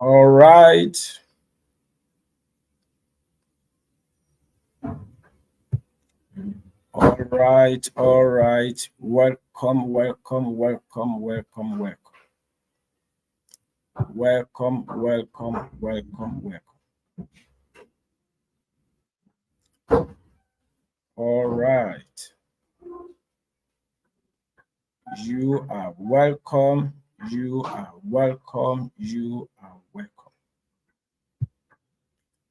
All right. All right. All right. Welcome, welcome, welcome, welcome, welcome. Welcome, welcome, welcome, welcome. All right. You are welcome. You are welcome. You are welcome.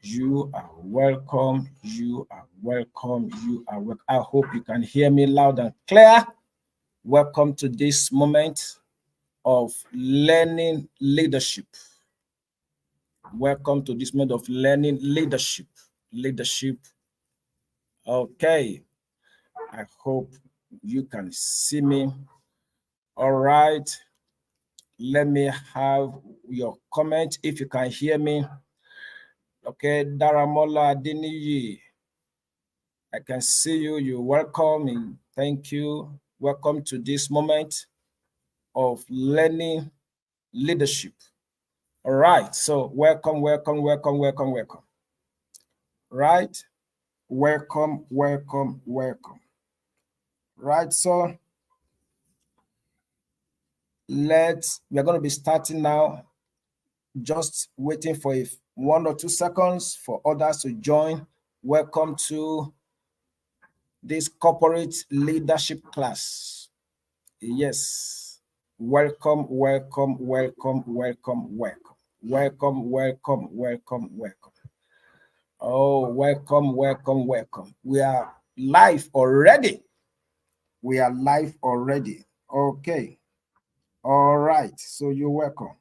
You are welcome. You are welcome. You are welcome. I hope you can hear me loud and clear. Welcome to this moment of learning leadership. Welcome to this moment of learning leadership. Leadership. Okay. I hope you can see me. All right. Let me have your comment if you can hear me. Okay, Daramola Adeniyi, I can see you. You're welcome and thank you. Welcome to this moment of learning leadership. All right, so welcome, welcome, welcome, welcome, welcome. Right, welcome, welcome, welcome. Right, so we're going to be starting now. Just waiting for 1 or 2 seconds for others to join. Welcome to this corporate leadership class. Yes. Welcome, welcome, welcome, welcome, welcome. Welcome, welcome, welcome, welcome. Oh, welcome, welcome, welcome. We are live already. We are live already. Okay. All right. So you're welcome.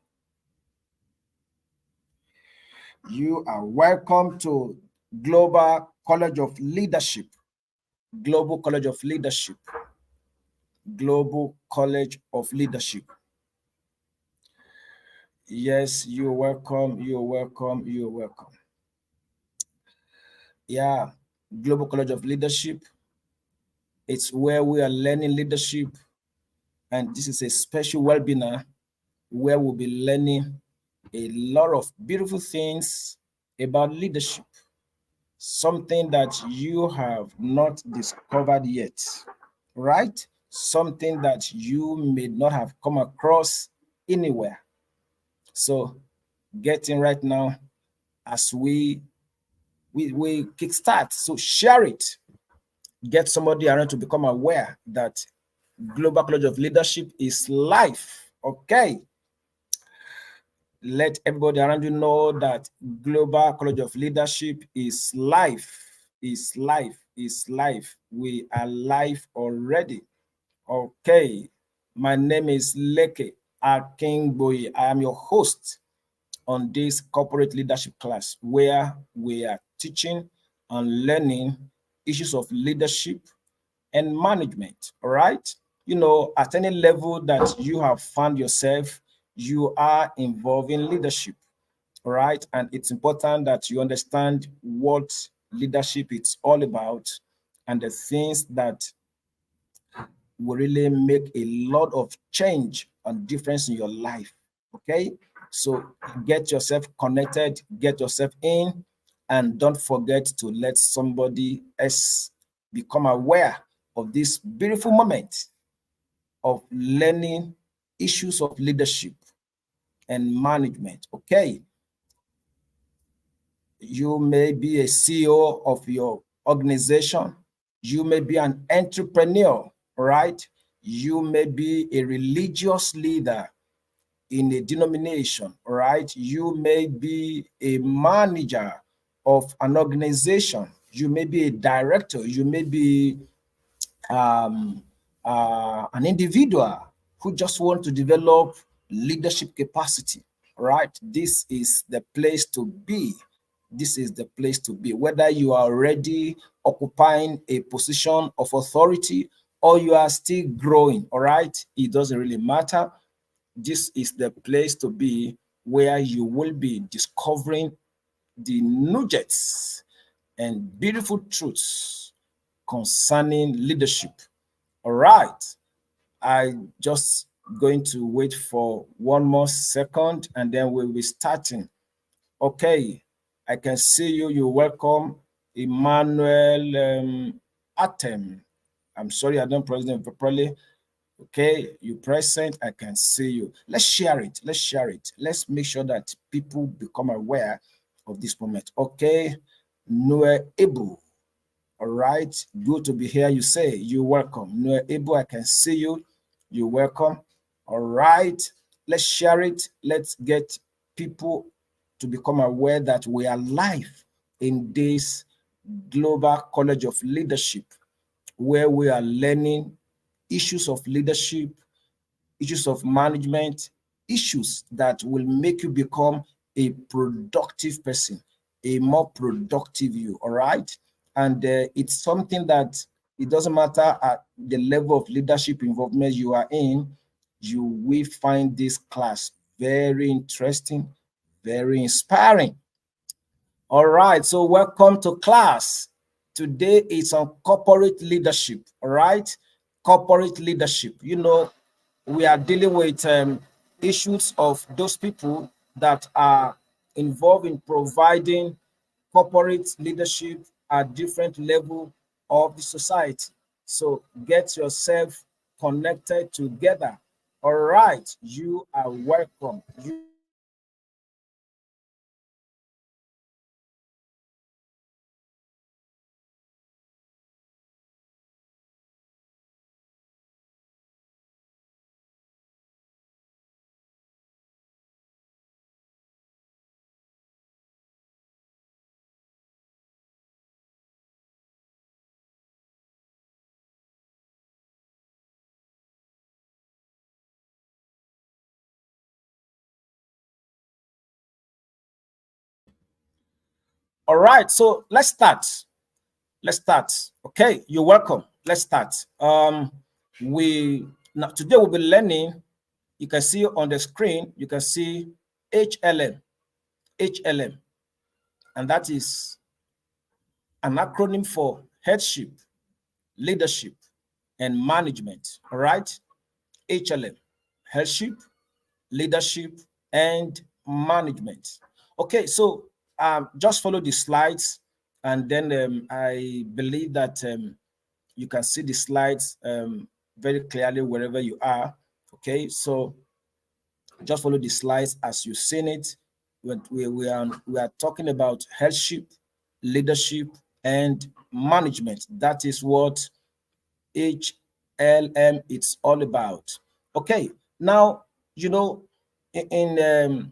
You are welcome to Global College of Leadership. Global College of Leadership. Global College of Leadership. Yes, you're welcome. You're welcome. You're welcome. Yeah, Global College of Leadership. It's where we are learning leadership. And this is a special webinar where we'll be learning a lot of beautiful things about leadership. Something that you have not discovered yet, right? Something that you may not have come across anywhere. So get in right now as we kickstart. So share it. Get somebody around to become aware that Global College of Leadership is life. Okay. Let everybody around you know that Global College of Leadership is life. Is life. Is life. We are live already. Okay. My name is LEKE Akingboye. I am your host on this corporate leadership class where we are teaching and learning issues of leadership and management. All right. You know, at any level that you have found yourself, you are involved in leadership. All right. And it's important that you understand what leadership is all about and the things that will really make a lot of change and difference in your life. Okay. So get yourself connected, get yourself in, and don't forget to let somebody else become aware of this beautiful moment of learning issues of leadership and management. Okay. You may be a CEO of your organization. You may be an entrepreneur, right? You may be a religious leader in a denomination, right? You may be a manager of an organization. You may be a director. You may be an individual who just want to develop leadership capacity, right? This is the place to be. This is the place to be. Whether you are already occupying a position of authority or you are still growing, all right? It doesn't really matter. This is the place to be where you will be discovering the nuggets and beautiful truths concerning leadership. All right. I just going to wait for one more second and then we'll be starting. Okay, I can see you. You're welcome, Emmanuel Atem. I'm sorry I don't pronounce them properly. Okay, you present, I can see you. Let's share it. Let's share it. Let's make sure that people become aware of this moment. Okay, Noe Ebu. All right, good to be here. You say you're welcome. Noe Ebu, I can see you. You're welcome. All right, let's share it. Let's get people to become aware that we are live in this Global College of Leadership, where we are learning issues of leadership, issues of management, issues that will make you become a productive person, a more productive you, all right? And it's something that it doesn't matter at the level of leadership involvement you are in, you will find this class very interesting, very inspiring. All right, so welcome to class. Today is on corporate leadership, all right? Corporate leadership. You know, we are dealing with issues of those people that are involved in providing corporate leadership at different level of the society. So get yourself connected together. All right, you are welcome. You are welcome. Okay, so let's start. All right, so let's start. Let's start. Okay, you're welcome. Let's start. We now today we'll be learning. You can see on the screen, you can see HLM, HLM, and that is an acronym for headship, leadership, and management. All right, HLM, headship, leadership, and management. Okay, so just follow the slides, and then I believe that you can see the slides very clearly wherever you are. Okay, so just follow the slides as you've seen it. We are talking about headship, leadership, and management. That is what HLM it's all about. Okay, now you know in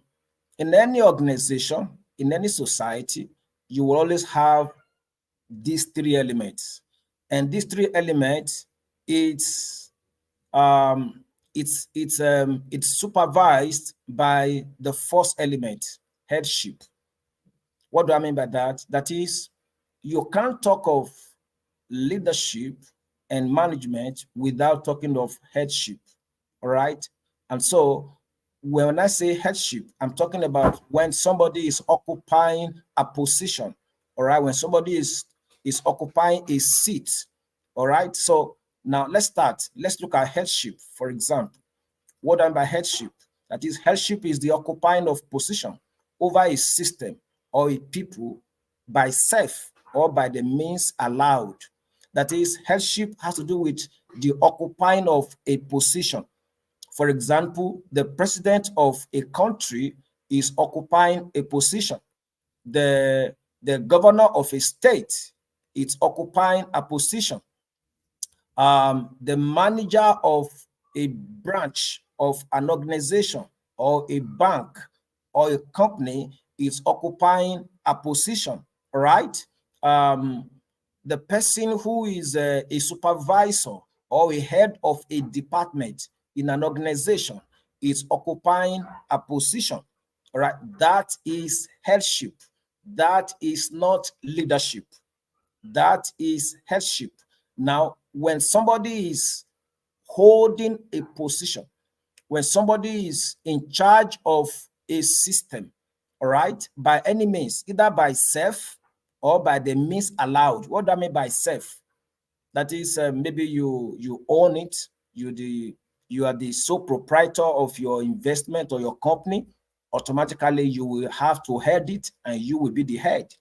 any organization, in any society, you will always have these three elements, and these three elements, it's um, it's supervised by the first element, headship. What do I mean by that? That is, you can't talk of leadership and management without talking of headship. All right. And so when I say headship, I'm talking about when somebody is occupying a position. All right. When somebody is occupying a seat. All right. So now let's start. Let's look at headship, for example. What do I mean by headship? That is, headship is the occupying of position over a system or a people by self or by the means allowed. That is, headship has to do with the occupying of a position. For example, the president of a country is occupying a position. The governor of a state is occupying a position. The manager of a branch of an organization or a bank or a company is occupying a position, right? Um, the person who is a supervisor or a head of a department in an organization is occupying a position, right? That is headship. That is not leadership. That is headship. Now, when somebody is holding a position, when somebody is in charge of a system, all right, by any means, either by self or by the means allowed. What do I mean by self? That is, maybe you own it, you the you are the sole proprietor of your investment or your company, automatically you will have to head it and you will be the head.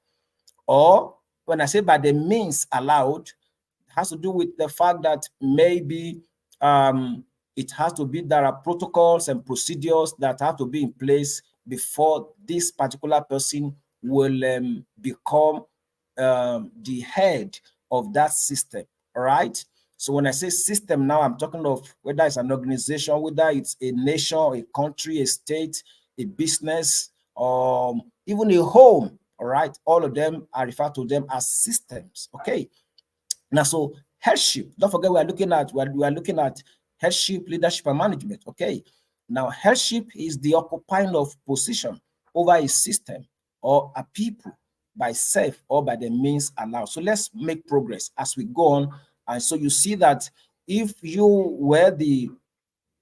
Or when I say by the means allowed, it has to do with the fact that maybe it has to be, there are protocols and procedures that have to be in place before this particular person will become the head of that system. All right. So when I say system now, I'm talking of whether it's an organization, whether it's a nation, a country, a state, a business, even a home. All right. All of them, I refer to them as systems. Okay. Now, so headship, don't forget we are looking at headship, leadership, and management. Okay. Now, headship is the occupying of position over a system or a people by self or by the means allowed. So let's make progress as we go on. And so you see that if you were the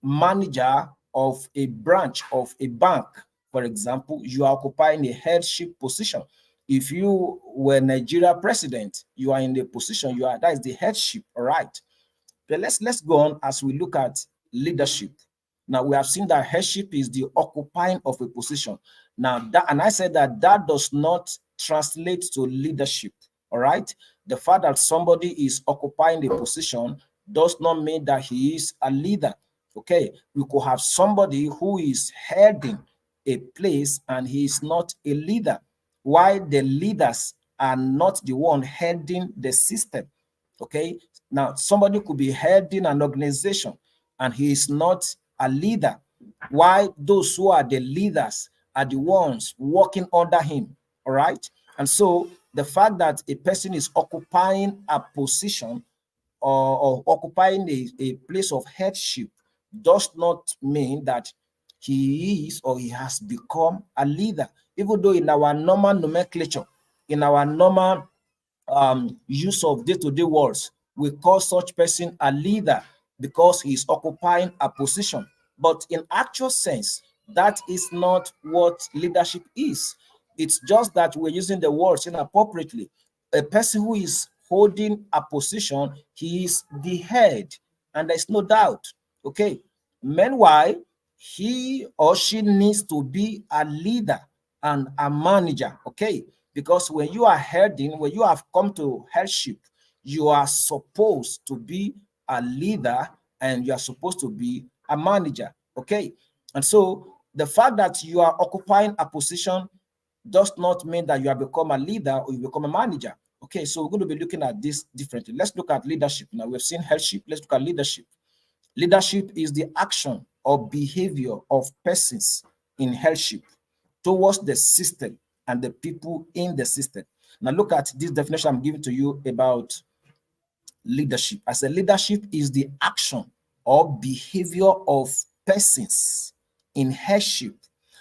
manager of a branch of a bank, for example, you are occupying a headship position. If you were Nigeria president, you are in the position, that is the headship. All right. But let's go on as we look at leadership. Now we have seen that headship is the occupying of a position. Now that, and I said that does not translate to leadership. All right. The fact that somebody is occupying a position does not mean that he is a leader. Okay, we could have somebody who is heading a place and he is not a leader, while the leaders are not the one heading the system. Okay, now somebody could be heading an organization and he is not a leader, while those who are the leaders are the ones working under him. All right, and so the fact that a person is occupying a position or occupying a place of headship does not mean that he is or he has become a leader, even though in our normal nomenclature, in our normal use of day-to-day words, we call such person a leader because he is occupying a position. But in actual sense, that is not what leadership is. It's just that we're using the words inappropriately. A person who is holding a position, he is the head, and there's no doubt. Okay. Meanwhile, he or she needs to be a leader and a manager. Okay. Because when you are heading, when you have come to headship, you are supposed to be a leader and you are supposed to be a manager. Okay. And so the fact that you are occupying a position does not mean that you have become a leader or you become a manager. Okay, so we're going to be looking at this differently. Let's look at leadership. Now we've seen headship. Let's look at leadership. Leadership is the action or behavior of persons in headship towards the system and the people in the system. Now look at this definition I'm giving to you about leadership. I said leadership is the action or behavior of persons in headship.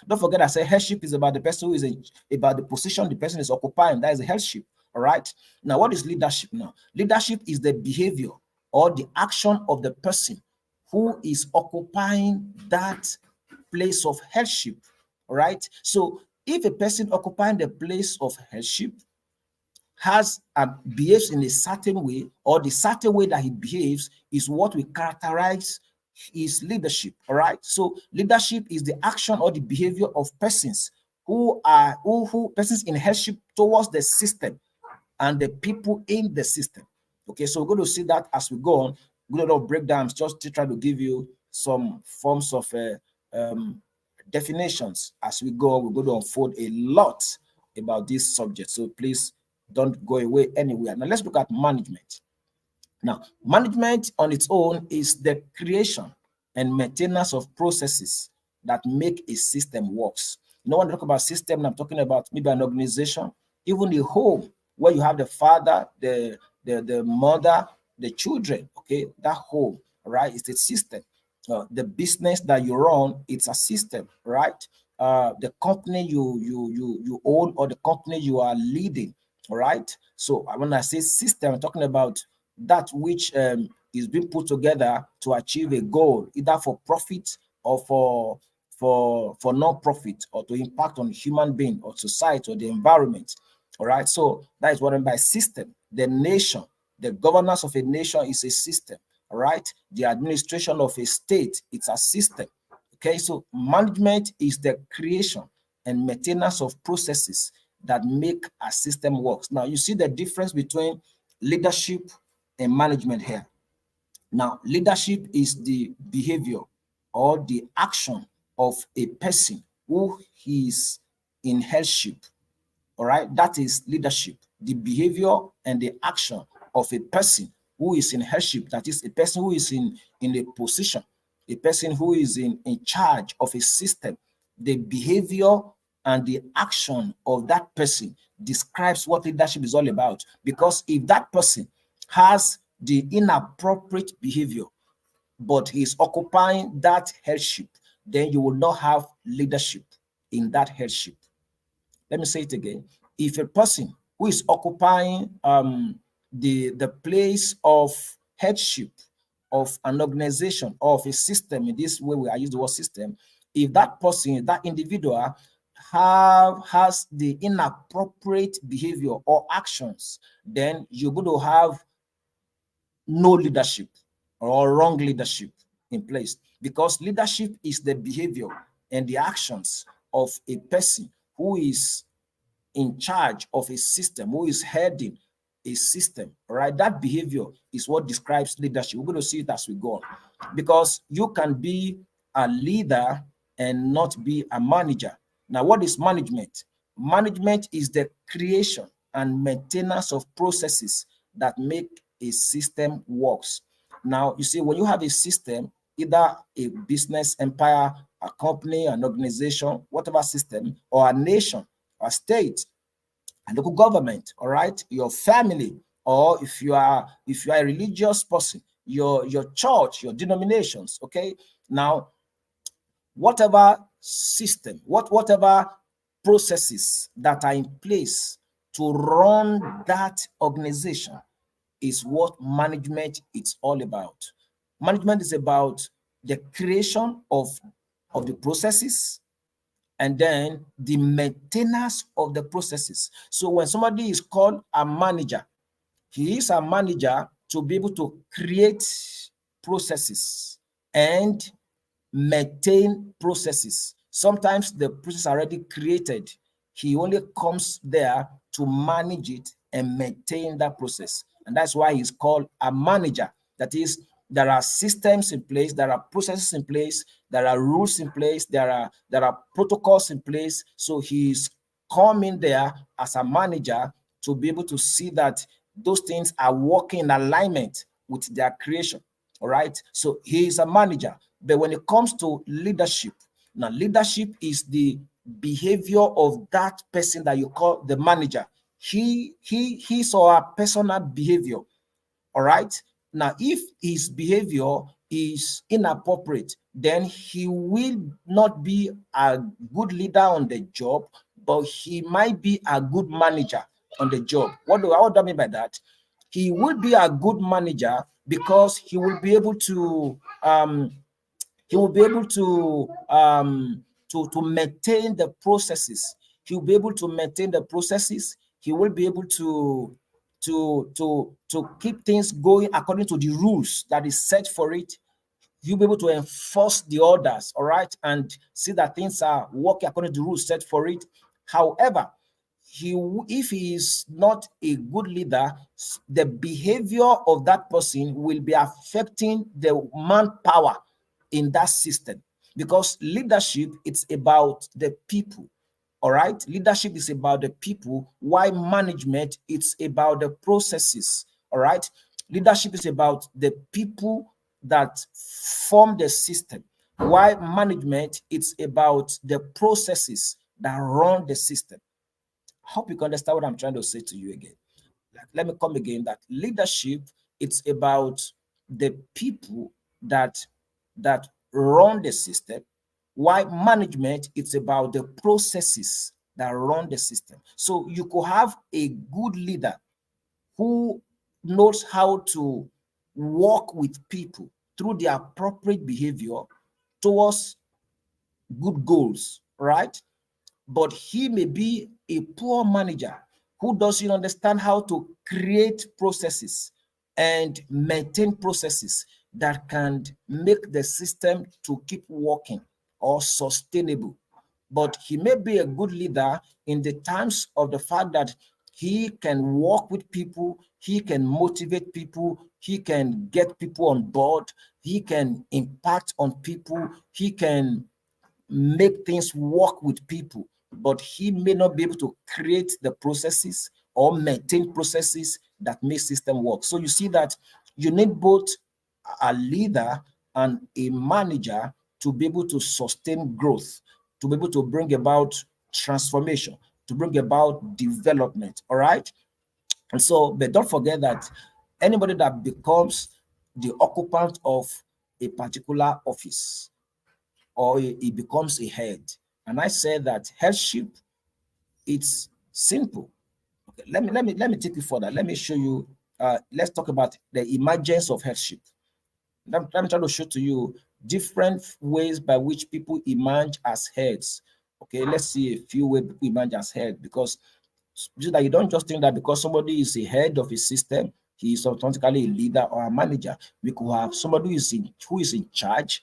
Don't forget I said headship is about the person who is about the position the person is occupying. That is the headship. All right. Now, what is leadership now? Leadership is the behavior or the action of the person who is occupying that place of headship. All right. So if a person occupying the place of headship behaves in a certain way, or the certain way that he behaves is what we characterize his leadership. All right. So leadership is the action or the behavior of persons who persons in headship towards the system and the people in the system. Okay, so we're going to see that as we go on. We're going to break down just to try to give you some forms of definitions as we go. We're going to unfold a lot about this subject. So please don't go away anywhere. Now let's look at management. Now, management on its own is the creation and maintenance of processes that make a system works. You know, when I talk about system, I'm talking about maybe an organization, even a home where you have the father, the mother, the children. Okay, that home, right? It's a system. The business that you run, it's a system, right? The company you own or the company you are leading, all right? So when I say system, I'm talking about that which is being put together to achieve a goal, either for profit or for non-profit, or to impact on human being or society or the environment. All right. So that is what I mean by system. The nation, the governance of a nation is a system. all right? The administration of a state, it's a system. Okay, so management is the creation and maintenance of processes that make a system works. Now, you see the difference between leadership and management here. Now, leadership is the behavior or the action of a person who is in headship. All right, that is leadership, the behavior and the action of a person who is in headship, that is a person who is in a position, a person who is in charge of a system. The behavior and the action of that person describes what leadership is all about. Because if that person has the inappropriate behavior, but he is occupying that headship, then you will not have leadership in that headship. Let me say it again. If a person who is occupying the place of headship of an organization or of a system, in this way I use the word system, if that person, that individual has the inappropriate behavior or actions, then you're going to have no leadership or wrong leadership in place, because leadership is the behavior and the actions of a person who is in charge of a system, who is heading a system, right? That behavior is what describes leadership. We're going to see it as we go on, because you can be a leader and not be a manager. Now, what is management? Management is the creation and maintenance of processes that make a system works. Now, you see, when you have a system, either a business empire, a company, an organization, whatever system, or a nation, a state, a local government, all right, your family, or if you are a religious person, your church, your denominations, okay. Now, whatever system, whatever processes that are in place to run that organization is what management is all about. Management is about the creation of the processes, and then the maintenance of the processes. So when somebody is called a manager, he is a manager to be able to create processes and maintain processes. Sometimes the process already created, he only comes there to manage it and maintain that process. And that's why he's called a manager. That is, there are systems in place, there are processes in place, there are rules in place, there are protocols in place. So he's coming there as a manager to be able to see that those things are working in alignment with their creation. All right. So he is a manager. But when it comes to leadership, now leadership is the behavior of that person that you call the manager. His or her personal behavior. All right. Now, if his behavior is inappropriate, then he will not be a good leader on the job, but he might be a good manager on the job. What do I mean by that? He will be a good manager because he will be able to maintain the processes. He will be able to maintain the processes. He will be able to keep things going according to the rules that is set for it. You'll be able to enforce the orders, all right, and see that things are working according to the rules set for it. However, if he is not a good leader, the behavior of that person will be affecting the manpower in that system, because leadership, it's about the people. All right, leadership is about the people, while management, it's about the processes. All right, leadership is about the people that form the system, while management, it's about the processes that run the system. I hope you can understand what I'm trying to say to you again. Let me come again, that leadership, it's about the people that run the system, while management, it's about the processes that run the system. So you could have a good leader who knows how to work with people through the appropriate behavior towards good goals, right? But he may be a poor manager who doesn't understand how to create processes and maintain processes that can make the system to keep working or sustainable. But he may be a good leader in the times of the fact that he can work with people, he can motivate people, he can get people on board, he can impact on people, he can make things work with people, but he may not be able to create the processes or maintain processes that make system work. So you see that you need both a leader and a manager to be able to sustain growth, to be able to bring about transformation, to bring about development. All right. And so, but don't forget that anybody that becomes the occupant of a particular office, or he becomes a head. And I said that headship, it's simple. Okay, let me take it further. Let me show you. Let's talk about the emergence of headship. Let me try to show to you different ways by which people emerge as heads. Okay, let's see a few ways people emerge as head, because so that you don't just think that because somebody is a head of a system, he is automatically a leader or a manager. We could have somebody who is in charge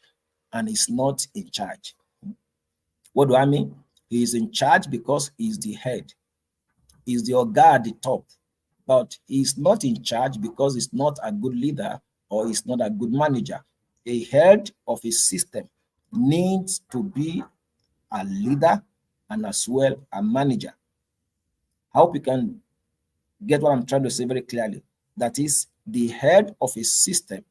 and is not in charge. What do I mean? He is in charge because he's the head. He's the organ at the top. But he's not in charge because he's not a good leader or he's not a good manager. A head of a system needs to be a leader and as well a manager. I hope you can get what I'm trying to say very clearly. That is, the head of a system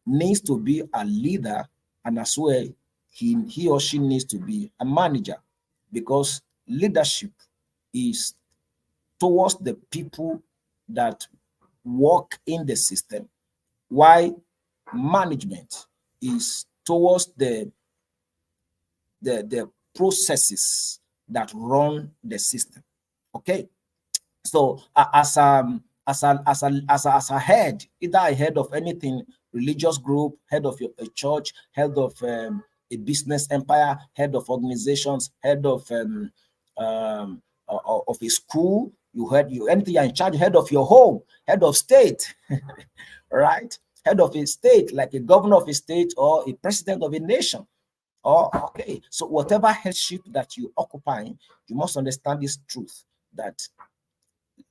needs to be a leader, and as well, he or she needs to be a manager, because leadership is towards the people that work in the system, while management is towards the processes that run the system. Okay. So as a head, either a head of anything, religious group, head of a church, head of a business empire, head of organizations, head of a school, you anything you're in charge, head of your home, head of state, right? Head of a state, like a governor of a state or a president of a nation. Oh, okay. So whatever headship that you occupy, you must understand this truth, that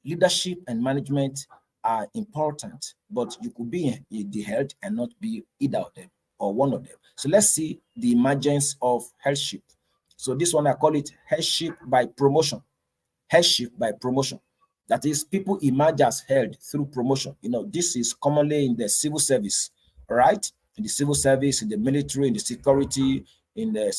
leadership and management are important, but you could be the head and not be either of them or one of them. So let's see the emergence of headship. So this one, I call it headship by promotion. Headship by promotion. That is, people emerge as head through promotion. This is commonly in the civil service, right? In the civil service, in the military, in the security, in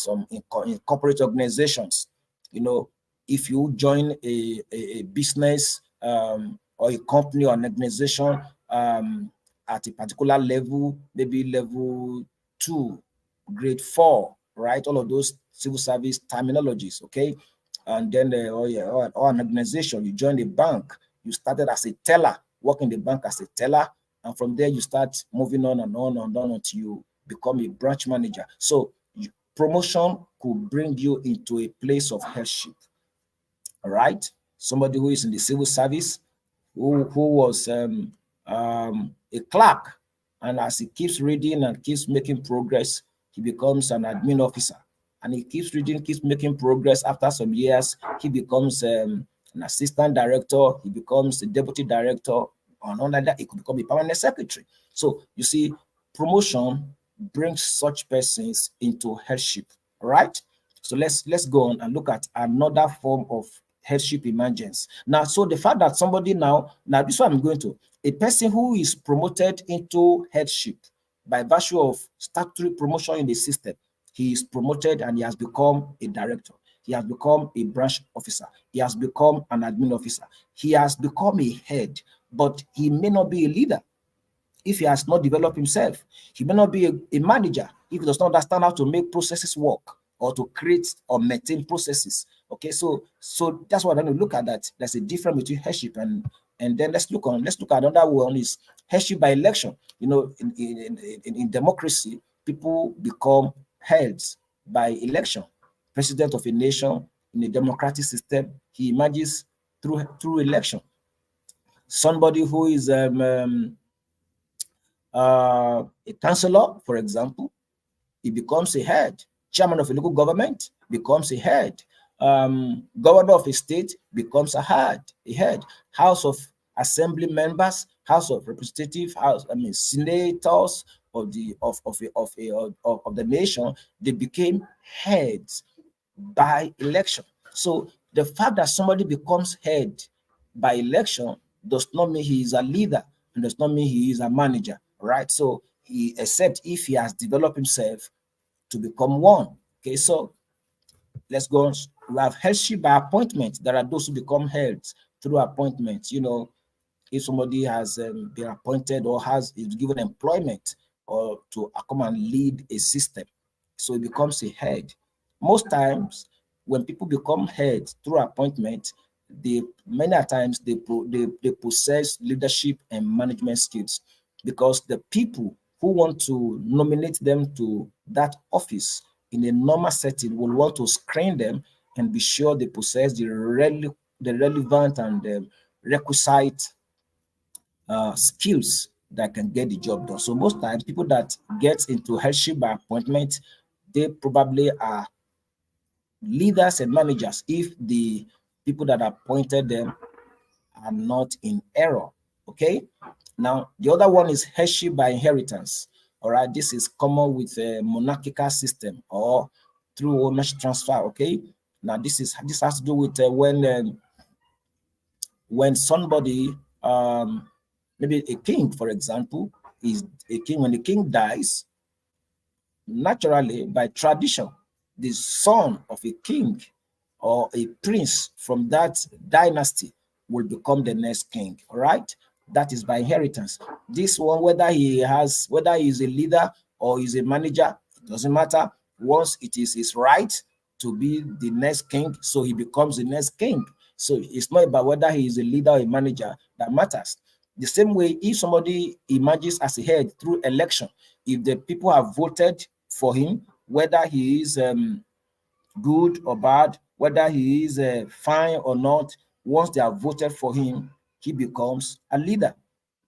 corporate organizations. If you join a business or a company or an organization at a particular level, maybe level 2, grade 4, right? All of those civil service terminologies, okay? And then or an organization, you join a bank, you started as a teller, work in the bank as a teller, and from there you start moving on and on and on until you become a branch manager. So promotion could bring you into a place of headship. All right, somebody who is in the civil service, who was a clerk, and as he keeps reading and keeps making progress, he becomes an admin officer, and he keeps reading, keeps making progress. After some years, he becomes an assistant director, he becomes a deputy director, and under that, he could become a permanent secretary. So you see, promotion brings such persons into headship. All right, so let's go on and look at another form of headship emergence. Now, so the fact that somebody now this is what I'm going to, a person who is promoted into headship by virtue of statutory promotion in the system, he is promoted and he has become a director. He has become a branch officer. He has become an admin officer. He has become a head, but he may not be a leader if he has not developed himself. He may not be a manager if he does not understand how to make processes work or to create or maintain processes. Okay, so that's what I'm going to look at. That there's a difference between headship and then let's look at another one is headship by election. In democracy, people become heads by election. President of a nation in a democratic system, he emerges through election. Somebody who is a councillor, for example, he becomes a head. Chairman of a local government becomes a head. Governor of a state becomes a head. House of Assembly members, House of Representative, senators of the nation, they became heads by election. So the fact that somebody becomes head by election does not mean he is a leader and does not mean he is a manager, right? So he, except if he has developed himself to become one. Okay, so let's go on. We have headship by appointment. There are those who become heads through appointment. You know, if somebody has been appointed or is given employment or to come and lead a system, so it becomes a head. Most times, when people become heads through appointment, many times they possess leadership and management skills, because the people who want to nominate them to that office in a normal setting will want to screen them and be sure they possess the relevant and requisite skills that can get the job done. So most times, people that get into headship by appointment, they probably are leaders and managers if the people that appointed them are not in error. Okay. Now the other one is headship by inheritance. All right, this is common with a monarchical system or through ownership transfer. Okay. Now this has to do with when somebody, maybe a king, for example, is a king. When the king dies, naturally, by tradition, the son of a king or a prince from that dynasty will become the next king. All right, that is by inheritance. This one, whether he is a leader or is a manager, it doesn't matter. Once it is his right to be the next king, so he becomes the next king. So it's not about whether he is a leader or a manager that matters. The same way, if somebody emerges as a head through election, if the people have voted for him, whether he is good or bad, whether he is fine or not, once they have voted for him, he becomes a leader.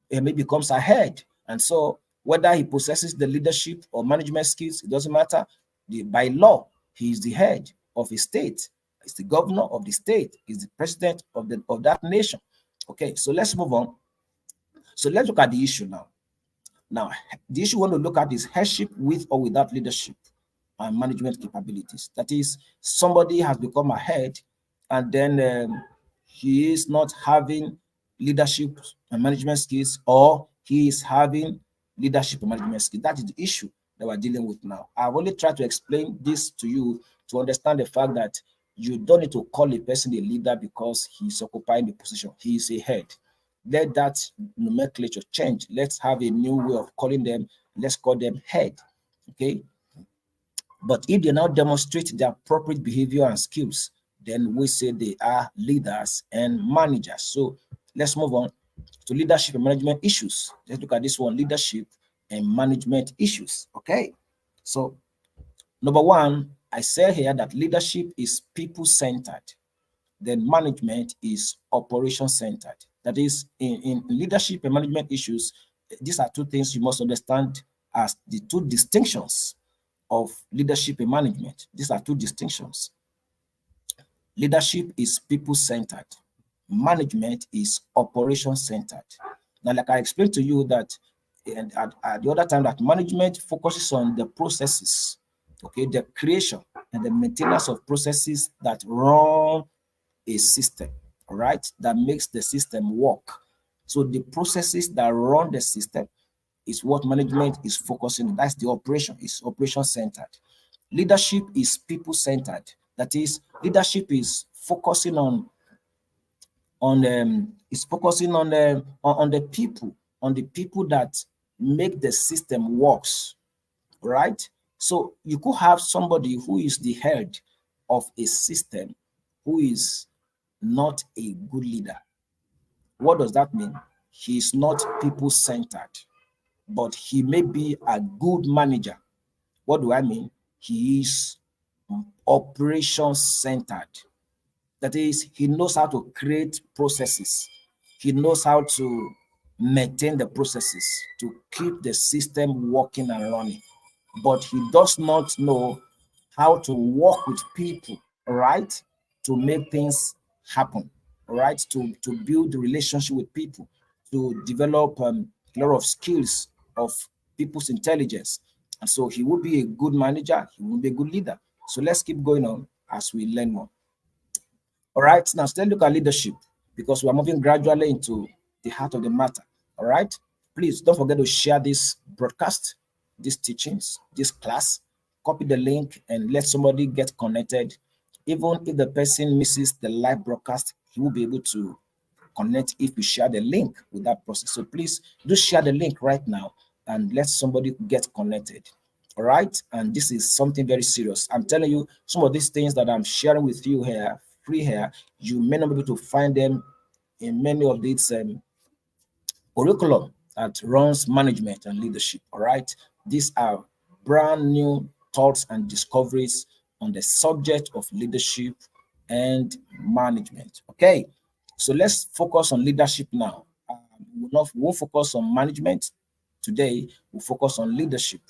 He becomes a head. And so whether he possesses the leadership or management skills, it doesn't matter. By law, he is the head of a state. He's the governor of the state. He's the president of that nation. Okay, so let's move on. So let's look at the issue now. Now, the issue we want to look at is headship with or without leadership and management capabilities. That is, somebody has become a head and then he is not having leadership and management skills, or he is having leadership and management skills. That is the issue that we're dealing with now. I've only tried to explain this to you to understand the fact that you don't need to call a person a leader because he's occupying the position. He is a head. Let that nomenclature change. Let's have a new way of calling them. Let's call them head. Okay. But if they now demonstrate the appropriate behavior and skills, then we say they are leaders and managers. So let's move on to leadership and management issues. Let's look at this one, leadership and management issues. Okay. So number one, I say here that leadership is people-centered. Then management is operation-centered. That is, in leadership and management issues, these are two things you must understand as the two distinctions of leadership and management. These are two distinctions. Leadership is people-centered. Management is operation-centered. Now, like I explained to you that at the other time, that management focuses on the processes, okay, the creation and the maintenance of processes that run a system, all right, that makes the system work. So the processes that run the system is what management is focusing on. That's the operation, is operation-centered. Leadership is people-centered. That is, leadership is focusing on the people that make the system works, right? So you could have somebody who is the head of a system who is not a good leader. What does that mean? He is not people-centered, but he may be a good manager. What do I mean? He is operation-centered. That is, he knows how to create processes. He knows how to maintain the processes, to keep the system working and running. But he does not know how to work with people, right? To make things happen, right? To build the relationship with people, to develop a lot of skills of people's intelligence. And so he will be a good manager, he will be a good leader. So let's keep going on as we learn more. All right, now still look at leadership because we are moving gradually into the heart of the matter. All right, please don't forget to share this broadcast, these teachings, this class. Copy the link and let somebody get connected. Even if the person misses the live broadcast, he will be able to connect if you share the link with that person. So please do share the link right now and let somebody get connected. All right. And this is something very serious. I'm telling you, some of these things that I'm sharing with you here, free here, you may not be able to find them in many of these curriculum that runs management and leadership. All right. These are brand new thoughts and discoveries on the subject of leadership and management. Okay. So let's focus on leadership now. We won't focus on management today. We'll focus on leadership.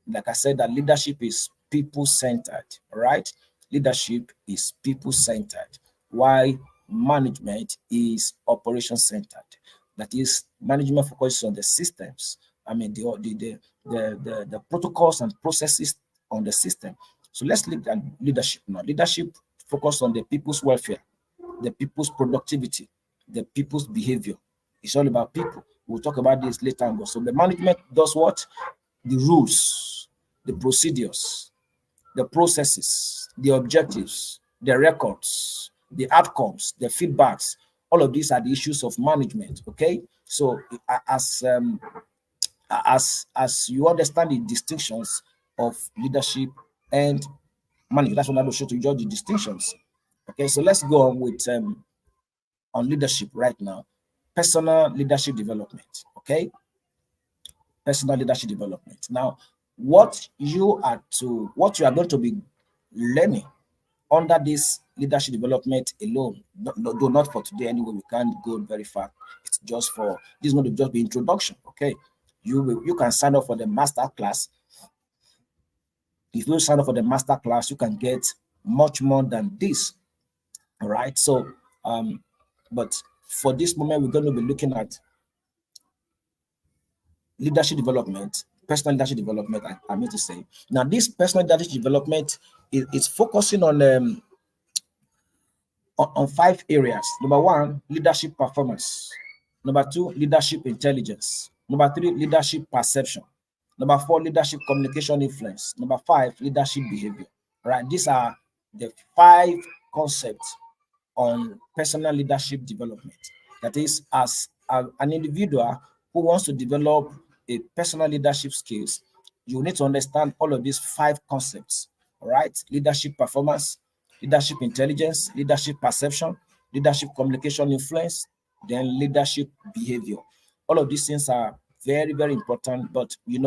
Like I said, that leadership is people-centered, all right? Leadership is people-centered, while management is operation-centered. That is, management focuses on the systems. I mean, the protocols and processes on the system. So let's look at leadership now. Leadership focus on the people's welfare, the people's productivity, the people's behavior. It's all about people. We'll talk about this later on. So the management does what? The rules, the procedures, the processes, the objectives, the records, the outcomes, the feedbacks. All of these are the issues of management. Okay. So as you understand the distinctions of leadership and management, that's what I will show to you, the distinctions. Okay, so let's go on with on leadership right now. Personal leadership development. Okay, personal leadership development. Now, what you are going to be learning under this leadership development alone, though not for today anyway, we can't go very far. It's just for this is going to just be introduction. Okay, you can sign up for the master class. If you sign up for the master class, you can get much more than this. All right. So, but for this moment, we're going to be looking at leadership development, personal leadership development. I mean to say now, this personal leadership development is focusing on 5 areas. Number 1, leadership performance. Number 2, leadership intelligence. Number 3, leadership perception. Number 4, leadership communication influence. Number 5, leadership behavior. All right, these are the 5 concepts on personal leadership development. That is, as an individual who wants to develop a personal leadership skills, you need to understand all of these 5 concepts. All right, leadership performance, leadership intelligence, leadership perception, leadership communication influence, then leadership behavior. All of these things are very, very important, but we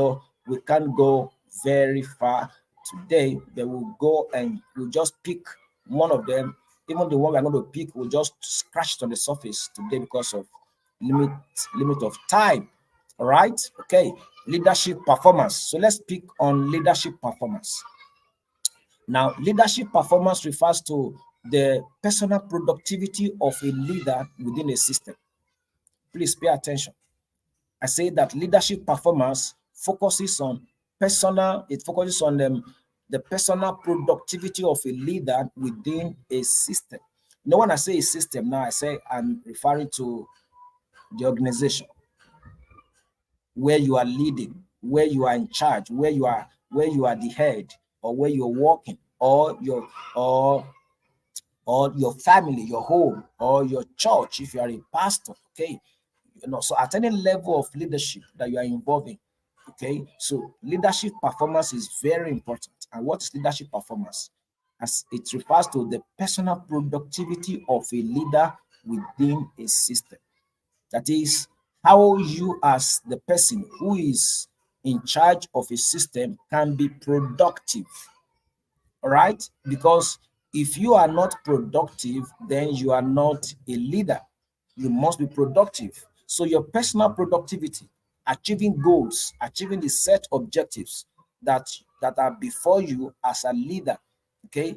can't go very far today. But we'll go and we'll just pick one of them. Even the one we're going to pick will just scratch on the surface today because of limit of time. All right. Okay. Leadership performance. So let's pick on leadership performance. Now, leadership performance refers to the personal productivity of a leader within a system. Please pay attention. I say that leadership performance focuses on the personal productivity of a leader within a system. When I say a system, now I'm referring to the organization where you are leading, where you are in charge, where you are the head, or where you're working, or your family, your home, or your church if you are a pastor. Okay, so at any level of leadership that you are involved in, okay, so leadership performance is very important. And what is leadership performance? As it refers to the personal productivity of a leader within a system. That is how you as the person who is in charge of a system can be productive. All right, because if you are not productive, then you are not a leader. You must be productive. So your personal productivity, achieving goals, achieving the set objectives that are before you as a leader, okay,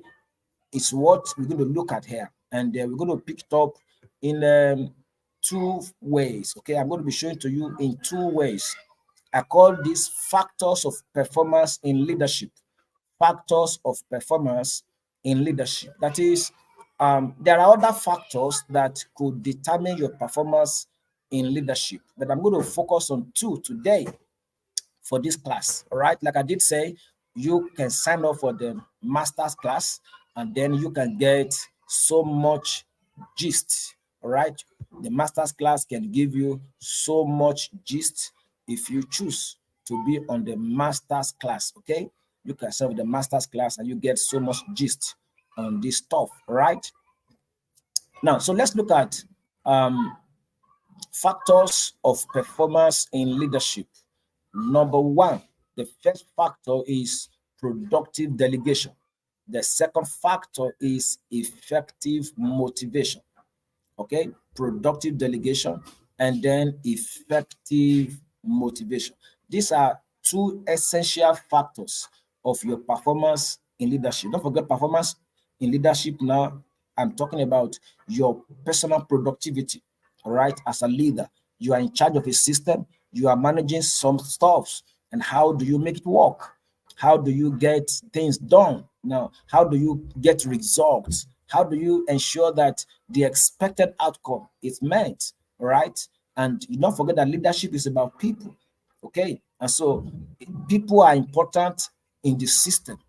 is what we're going to look at here. And we're going to pick it up in two ways. Okay, I'm going to be showing to you in two ways. I call these factors of performance in leadership. Factors of performance in leadership. That is, there are other factors that could determine your performance in leadership, but I'm going to focus on two today for this class. All right, like I did say, you can sign up for the master's class and then you can get so much gist. All right, the master's class can give you so much gist if you choose to be on the master's class. Okay, you can serve the master's class and you get so much gist on this stuff. All right, now so let's look at factors of performance in leadership. Number one, the first factor is productive delegation. The second factor is effective motivation. Okay, productive delegation and then effective motivation. These are two essential factors of your performance in leadership. Don't forget, performance in leadership now, I'm talking about your personal productivity. All right, as a leader, you are in charge of a system, you are managing some stuffs, and how do you make it work? How do you get things done? Now, how do you get results? How do you ensure that the expected outcome is met, right? And you don't forget that leadership is about people, okay? And so people are important in the system,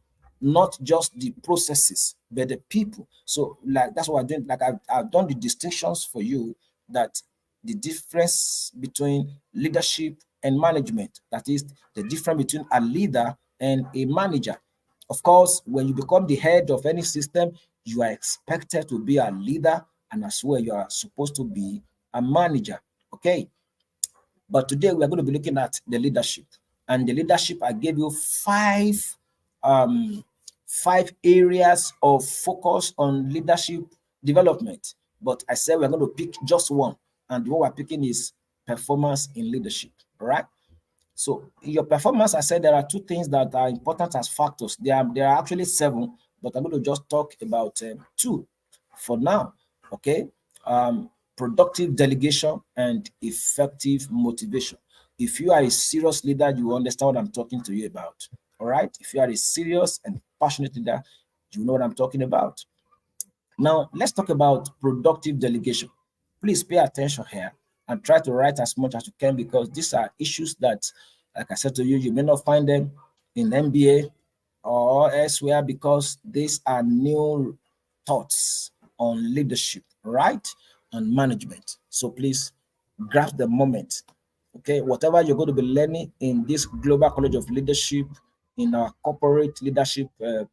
not just the processes, but the people. So like that's what I did. Like I've done the distinctions for you, that the difference between leadership and management, that is the difference between a leader and a manager. Of course, when you become the head of any system, you are expected to be a leader, and as well, you are supposed to be a manager. Okay. But today we are going to be looking at the leadership. And the leadership, I gave you um, five areas of focus on leadership development. But I said we're going to pick just one. And what we're picking is performance in leadership. All right. So in your performance, I said there are two things that are important as factors. There are actually seven, but I'm going to just talk about two for now. Okay, productive delegation and effective motivation. If you are a serious leader, you understand what I'm talking to you about. All right. If you are a serious and passionate leader, you know what I'm talking about. Now, let's talk about productive delegation. Please pay attention here and try to write as much as you can, because these are issues that, like I said to you, you may not find them in MBA or elsewhere, because these are new thoughts on leadership, right? And management. So please grasp the moment. Okay, whatever you're going to be learning in this Global College of Leadership, in our corporate leadership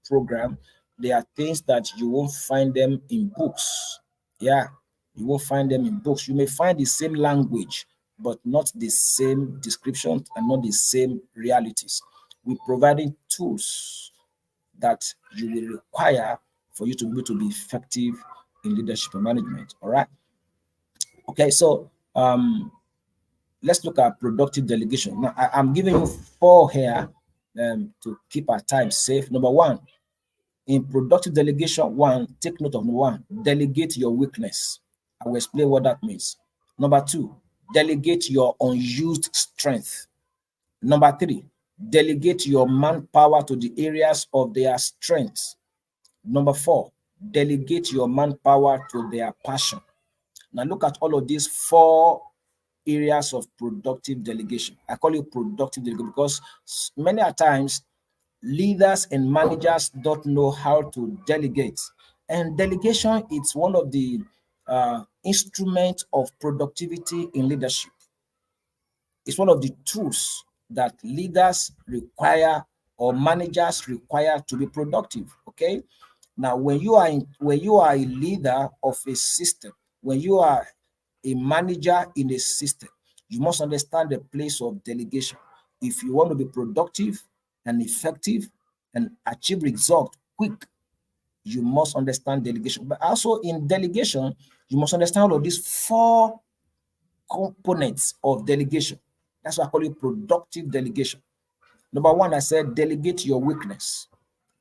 program, there are things that you won't find them in books. Yeah, you won't find them in books. You may find the same language, but not the same description and not the same realities. We're providing tools that you will require for you to be able to be effective in leadership and management. All right. Okay, so let's look at productive delegation. Now, I'm giving you four here to keep our time safe. Number one, in productive delegation, take note of number one, delegate your weakness. I will explain what that means. Number two, delegate your unused strength. Number three, delegate your manpower to the areas of their strengths. Number four, delegate your manpower to their passion. Now look at all of these four areas of productive delegation. I call it productive delegation because many a times leaders and managers don't know how to delegate. And delegation is one of the instruments of productivity in leadership. It's one of the tools that leaders require or managers require to be productive. Okay. Now, when you are a leader of a system, when you are a manager in a system, you must understand the place of delegation. If you want to be productive and effective and achieve result quick, you must understand delegation. But also in delegation, you must understand all of these four components of delegation. That's why I call it productive delegation. Number one, I said delegate your weakness.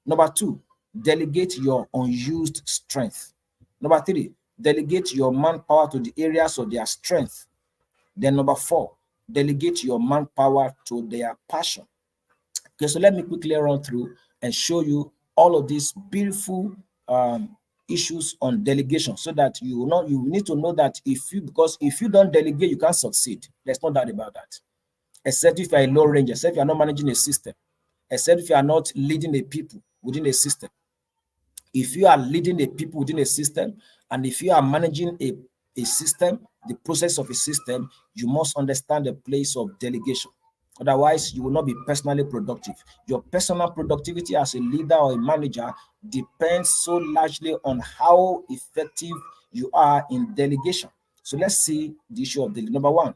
Number two, delegate your unused strength. Number three, delegate your manpower to the areas of their strength. Then number four, delegate your manpower to their passion. Okay, so let me quickly run through and show you all of these beautiful issues on delegation, so that you need to know that because if you don't delegate, you can't succeed. There's no doubt about that. Except if you're a low range, except if you're not managing a system, except if you are not leading a people within a system. If you are leading the people within a system, and if you are managing a system, the process of a system, you must understand the place of delegation. Otherwise, you will not be personally productive. Your personal productivity as a leader or a manager depends so largely on how effective you are in delegation. So let's see the issue of delegation. Number one,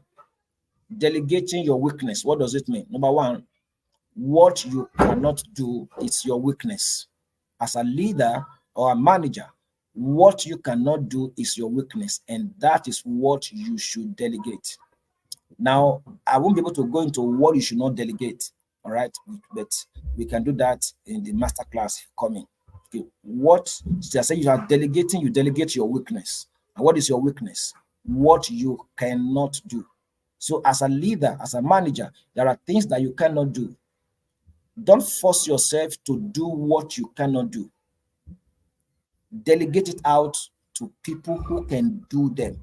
delegating your weakness. What does it mean? Number one, what you cannot do is your weakness. As a leader or a manager, what you cannot do is your weakness, and that is what you should delegate. Now, I won't be able to go into what you should not delegate, all right? But we can do that in the master class coming. Okay, what I say you are delegating, you delegate your weakness. And what is your weakness? What you cannot do. So as a leader, as a manager, there are things that you cannot do. Don't force yourself to do what you cannot do. Delegate it out to people who can do them.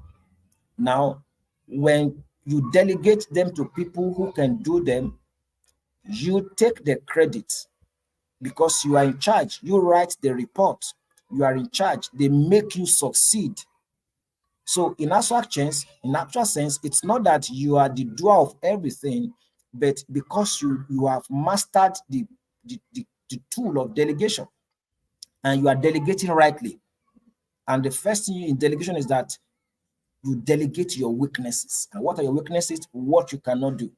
Now, when you delegate them to people who can do them, you take the credit because you are in charge. You write the report. You are in charge. They make you succeed. So in actual sense, it's not that you are the doer of everything, but because you have mastered the tool of delegation, and you are delegating rightly. And the first thing in delegation is that you delegate your weaknesses. And what are your weaknesses? What you cannot do.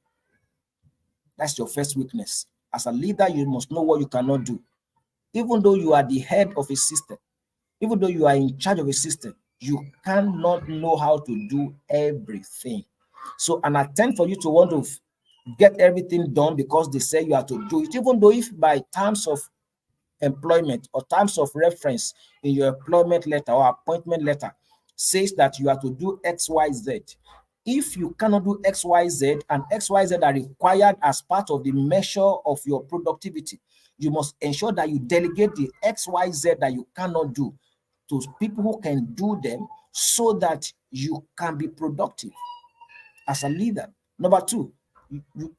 That's your first weakness. As a leader, you must know what you cannot do. Even though you are the head of a system, even though you are in charge of a system, you cannot know how to do everything. So an attempt for you to want to get everything done because they say you have to do it, even though if by terms of employment or terms of reference in your employment letter or appointment letter says that you have to do XYZ. If you cannot do XYZ, and XYZ are required as part of the measure of your productivity, you must ensure that you delegate the XYZ that you cannot do to people who can do them, so that you can be productive as a leader. Number two,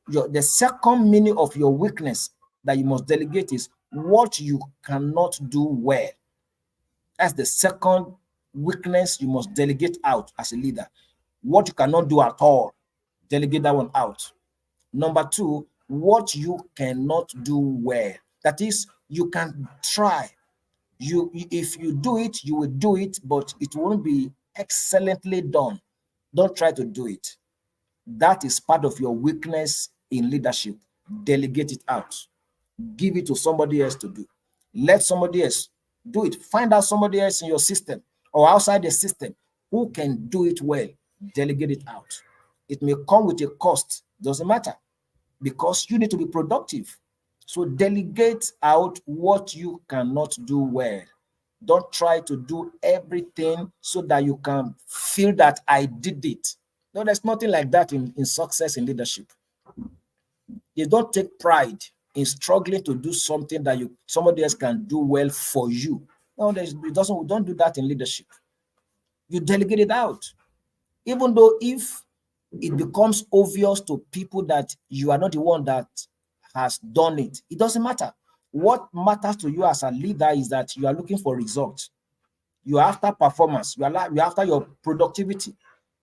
the second meaning of your weakness that you must delegate is what you cannot do well. That's the second weakness you must delegate out as a leader. What you cannot do at all, delegate that one out. Number two, what you cannot do well. That is, you can try. If you do it, you will do it, but it won't be excellently done. Don't try to do it. That is part of your weakness in leadership. Delegate it out. Give it to somebody else to do. Let somebody else do it. Find out somebody else in your system or outside the system who can do it well. Delegate it out. It may come with a cost. Doesn't matter, because you need to be productive. So delegate out what you cannot do well. Don't try to do everything so that you can feel that I did it. No, there's nothing like that in success in leadership. You don't take pride in struggling to do something that somebody else can do well for you. No, we don't do that in leadership. You delegate it out. Even though if it becomes obvious to people that you are not the one that has done it, it doesn't matter. What matters to you as a leader is that you are looking for results. You are after performance. You are after your productivity.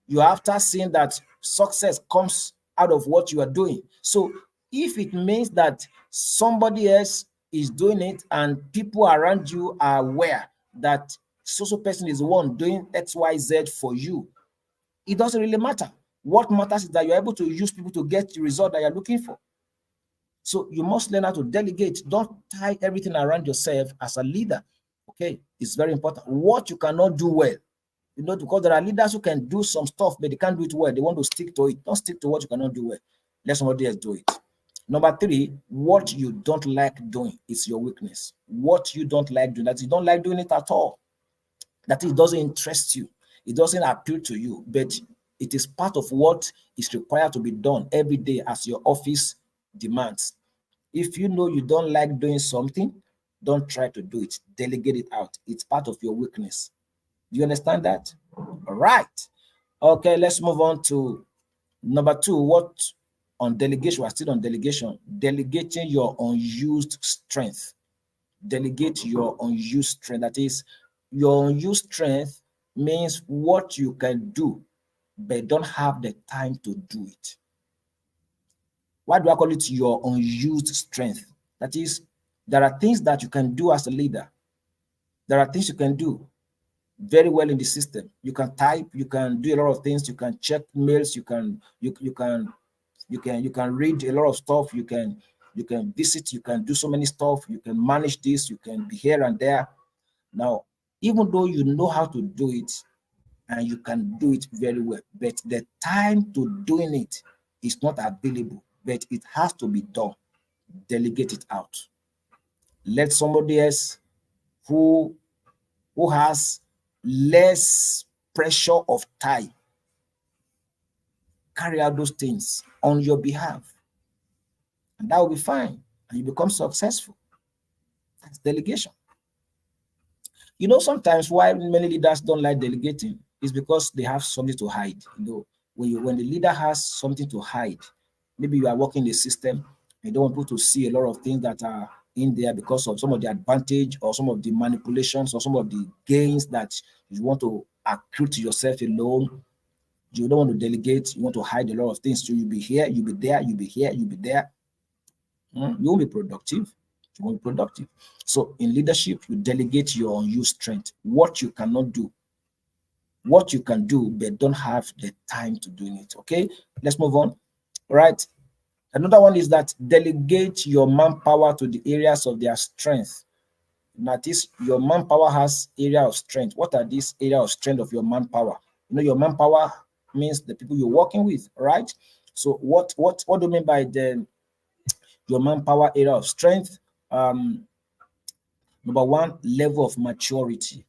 You are after seeing that success comes out of what you are doing. So if it means that somebody else is doing it and people around you are aware that so person is the one doing XYZ for you, it doesn't really matter. What matters is that you're able to use people to get the result that you're looking for. So you must learn how to delegate. Don't tie everything around yourself as a leader. Okay, it's very important. What you cannot do well, because there are leaders who can do some stuff, but they can't do it well. They want to stick to it. Don't stick to what you cannot do well. Let somebody else do it. Number three, what you don't like doing is your weakness. What you don't like doing, that you don't like doing it at all, that it doesn't interest you, it doesn't appeal to you, but it is part of what is required to be done every day as your office demands. If you know you don't like doing something, don't try to do it. Delegate it out. It's part of your weakness. Do you understand that? All right. Okay, let's move on to number two. What on delegation? We're still on delegation. Delegating your unused strength. Delegate your unused strength. That is, your unused strength means what you can do, but don't have the time to do it. Why do I call it your unused strength? That is, there are things that you can do as a leader. There are things you can do very well in the system. You can type, you can do a lot of things, you can check mails, you can read a lot of stuff, you can visit, you can do so many stuff, you can manage this, you can be here and there. Now, even though you know how to do it and you can do it very well, but the time to doing it is not available, but it has to be done. Delegate it out. Let somebody else who has less pressure of time carry out those things on your behalf, and that will be fine, and you become successful. That's delegation. Sometimes why many leaders don't like delegating is because they have something to hide. When the leader has something to hide, maybe you are working the system, you don't want people to see a lot of things that are in there because of some of the advantage or some of the manipulations or some of the gains that you want to accrue to yourself alone. You don't want to delegate, you want to hide a lot of things. So you'll be here, you'll be there, you'll be here, you'll be there. You won't be productive. You won't be productive. So in leadership, you delegate your unused strength, what you cannot do, what you can do, but don't have the time to doing it. Okay, let's move on. All right. Another one is that delegate your manpower to the areas of their strength. That is, your manpower has area of strength. What are these area of strength of your manpower? Your manpower means the people you're working with, right? So what do you mean by your manpower area of strength? Number one, level of maturity.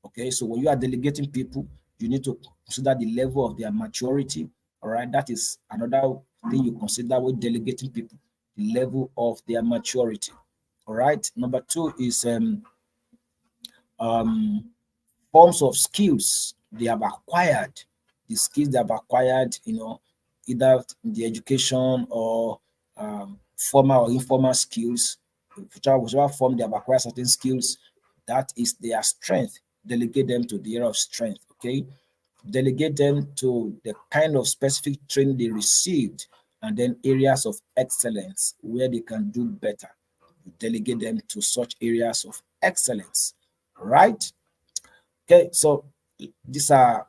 Okay, so when you are delegating people, you need to consider the level of their maturity. All right, that is another thing you consider when delegating people, the level of their maturity. All right. Number two is forms of skills they have acquired, the skills they have acquired, either in the education or formal or informal skills, whichever form they have acquired certain skills, that is their strength. Delegate them to the area of strength. Okay, delegate them to the kind of specific training they received, and then areas of excellence where they can do better. Delegate them to such areas of excellence, right? Okay, so these are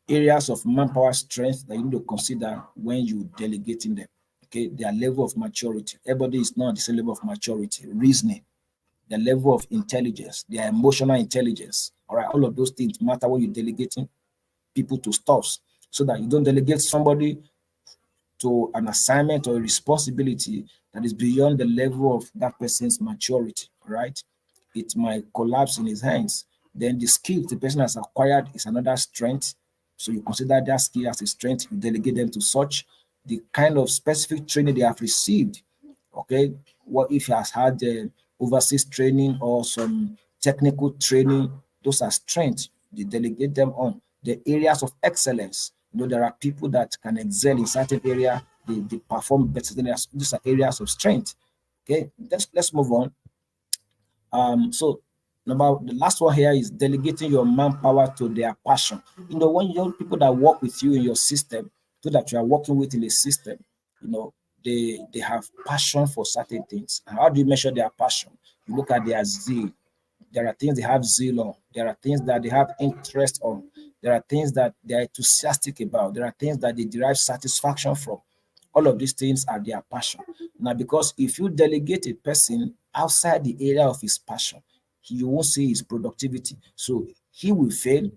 areas of manpower strength that you need to consider when you delegating them. Okay, their level of maturity. Everybody is not at the same level of maturity. Reasoning, their level of intelligence, their emotional intelligence. All right, all of those things matter when you're delegating people to stuffs, so that you don't delegate somebody to an assignment or a responsibility that is beyond the level of that person's maturity, right? It might collapse in his hands. Then the skill the person has acquired is another strength. So you consider that skill as a strength, you delegate them to such. The kind of specific training they have received, okay? What if he has had overseas training or some technical training? Those are strengths. You delegate them on. The areas of excellence, there are people that can excel in certain area, they perform better than us. These are areas of strength. Okay, let's move on. So the last one here is delegating your manpower to their passion. When young people that work with you in your system, so that you are working with in a system, they have passion for certain things. And how do you measure their passion? You look at their zeal. There are things they have zeal on. There are things that they have interest on. There are things that they are enthusiastic about. There are things that they derive satisfaction from. All of these things are their passion. Now, because if you delegate a person outside the area of his passion, you won't see his productivity. So he will fail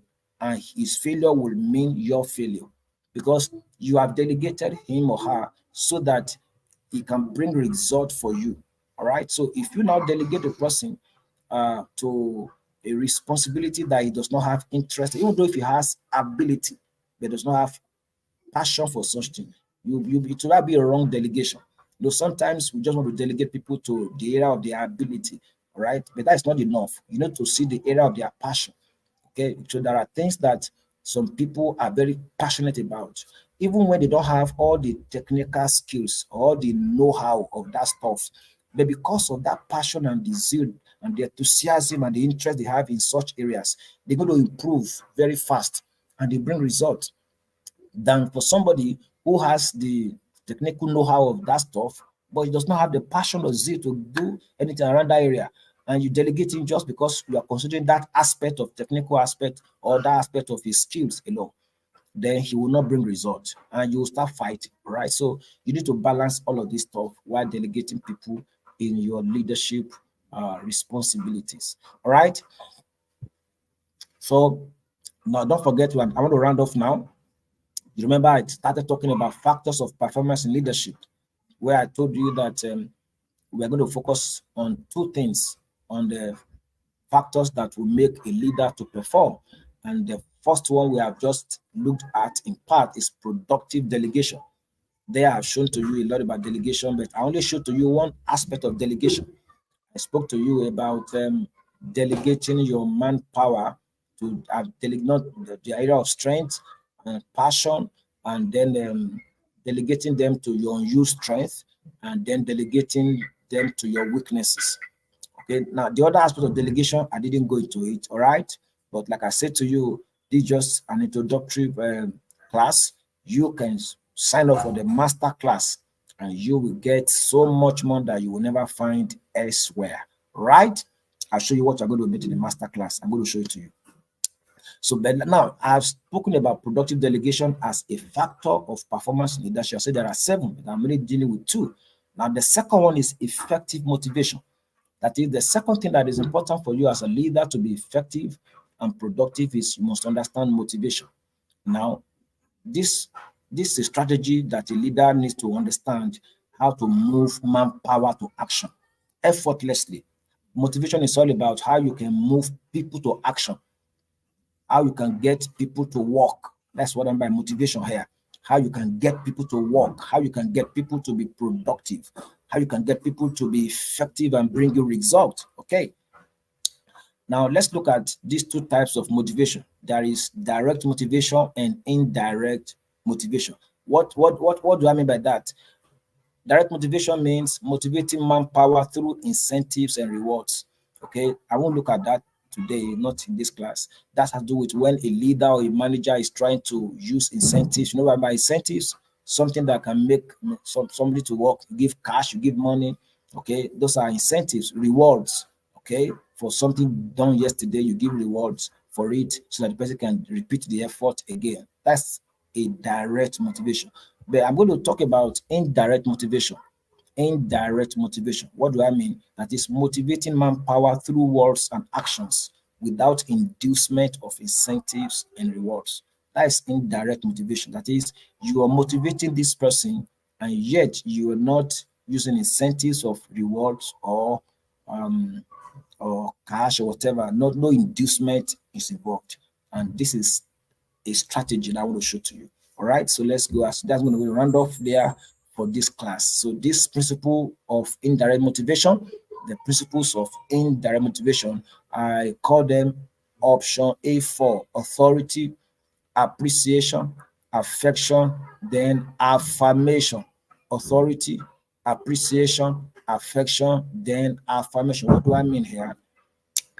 and his failure will mean your failure, because you have delegated him or her so that he can bring result for you. All right. So if you now delegate a person to a responsibility that he does not have interest, even though if he has ability, but does not have passion for such thing, it will not be a wrong delegation. Sometimes we just want to delegate people to the area of their ability, all right? But that's not enough. You need to see the area of their passion. Okay, so there are things that some people are very passionate about, even when they don't have all the technical skills or the know-how of that stuff. But because of that passion and the zeal and the enthusiasm and the interest they have in such areas, they're going to improve very fast and they bring results than for somebody who has the technical know-how of that stuff, but he does not have the passion or zeal to do anything around that area. And you delegate him just because you are considering that aspect of technical aspect or that aspect of his skills alone, then he will not bring results and you will start fighting, right? So you need to balance all of this stuff while delegating people in your leadership responsibilities. All right. So now don't forget, I want to round off now. You remember I started talking about factors of performance in leadership, where I told you that we're going to focus on two things, on the factors that will make a leader to perform. And the first one we have just looked at in part is productive delegation. There I've shown to you a lot about delegation, but I only showed to you one aspect of delegation. I spoke to you about delegating your manpower to delegate the area of strength and passion, and then delegating them to your unused strength, and then delegating them to your weaknesses. Okay, now the other aspect of delegation, I didn't go into it, all right? But like I said to you, this is just an introductory class. You can sign up for the master class and you will get so much more that you will never find elsewhere, right? I'll show you what you're going to meet in the master class. I'm going to show it to you. So, but now I've spoken about productive delegation as a factor of performance in leadership. I said there are 7, but I'm only dealing with 2. Now, the second one is effective motivation. That is the second thing that is important for you as a leader to be effective and productive is you must understand motivation. Now, this is a strategy that a leader needs to understand how to move manpower to action effortlessly. Motivation is all about how you can move people to action, how you can get people to work. That's what I'm by motivation here. How you can get people to work, how you can get people to be productive, how you can get people to be effective and bring you results. Okay. Now let's look at these 2 types of motivation. There is direct motivation and indirect motivation. What do I mean by that? Direct motivation means motivating manpower through incentives and rewards. Okay, I won't look at that today, not in this class. That has to do with when a leader or a manager is trying to use incentives. You know what by incentives? Something that can make somebody to work, you give cash, you give money. Okay, those are incentives, rewards. Okay, for something done yesterday, you give rewards for it so that the person can repeat the effort again. That's a direct motivation. But I'm going to talk about indirect motivation. Indirect motivation. What do I mean? That is motivating manpower through words and actions without inducement of incentives and rewards. That is indirect motivation. That is, you are motivating this person and yet you are not using incentives of rewards or cash or whatever. No inducement is involved. And this is a strategy that I want to show to you. All right, so let's go. That's going to be round off there for this class. So this principle of indirect motivation, the principles of indirect motivation, I call them option A4: authority, appreciation, affection, then affirmation. Authority, appreciation, affection, then affirmation. What do I mean here?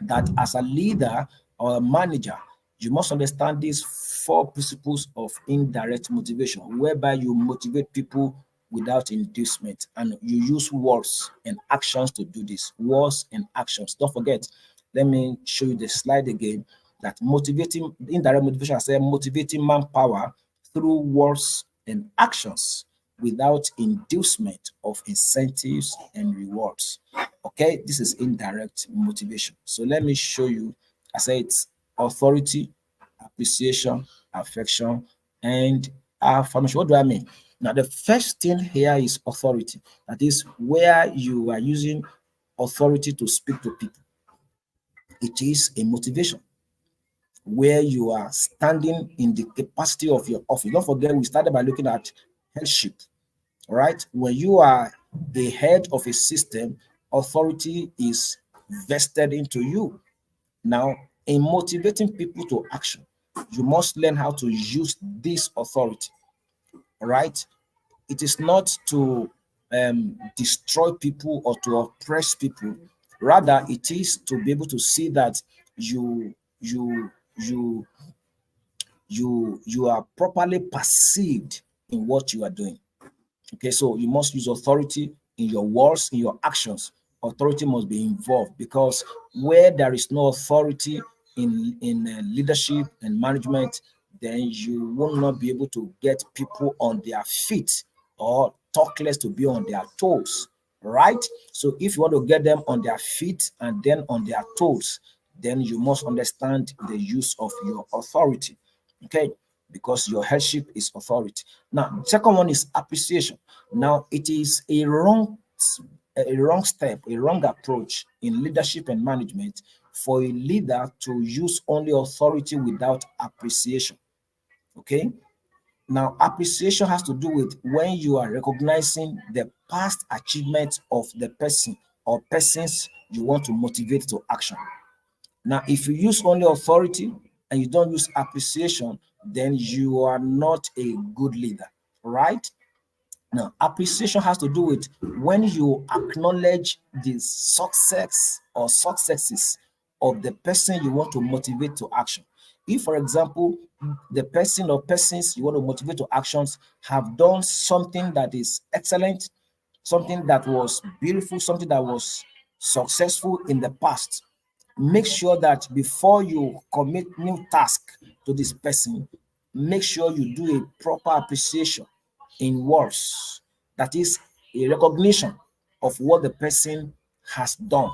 That as a leader or a manager, you must understand these 4 principles of indirect motivation, whereby you motivate people without inducement and you use words and actions to do this. Words and actions. Don't forget, let me show you the slide again. That motivating indirect motivation, I say motivating manpower through words and actions without inducement of incentives and rewards. Okay, this is indirect motivation. So let me show you. I say it's authority, appreciation, affection, and affirmation. What do I mean? Now, the first thing here is authority. That is where you are using authority to speak to people. It is a motivation where you are standing in the capacity of your office. Don't forget, we started by looking at headship. All right. When you are the head of a system, authority is vested into you. Now, in motivating people to action, you must learn how to use this authority. All right. It is not to destroy people or to oppress people. Rather, it is to be able to see that you you you you are properly perceived in what you are doing. Okay, so you must use authority in your words, in your actions. Authority must be involved, because where there is no authority in leadership and management, then you will not be able to get people on their feet, or talk less to be on their toes, right? So if you want to get them on their feet and then on their toes, then you must understand the use of your authority. Okay, because your headship is authority. Now, the second one is appreciation. Now, it is a wrong step, a wrong approach in leadership and management for a leader to use only authority without appreciation. Okay. Now, appreciation has to do with when you are recognizing the past achievements of the person or persons you want to motivate to action. Now, if you use only authority and you don't use appreciation, then you are not a good leader, right? Now, appreciation has to do with when you acknowledge the success or successes of the person you want to motivate to action. If, for example, the person or persons you want to motivate to actions have done something that is excellent, something that was beautiful, something that was successful in the past, make sure that before you commit new task to this person, make sure you do a proper appreciation in words. That is a recognition of what the person has done.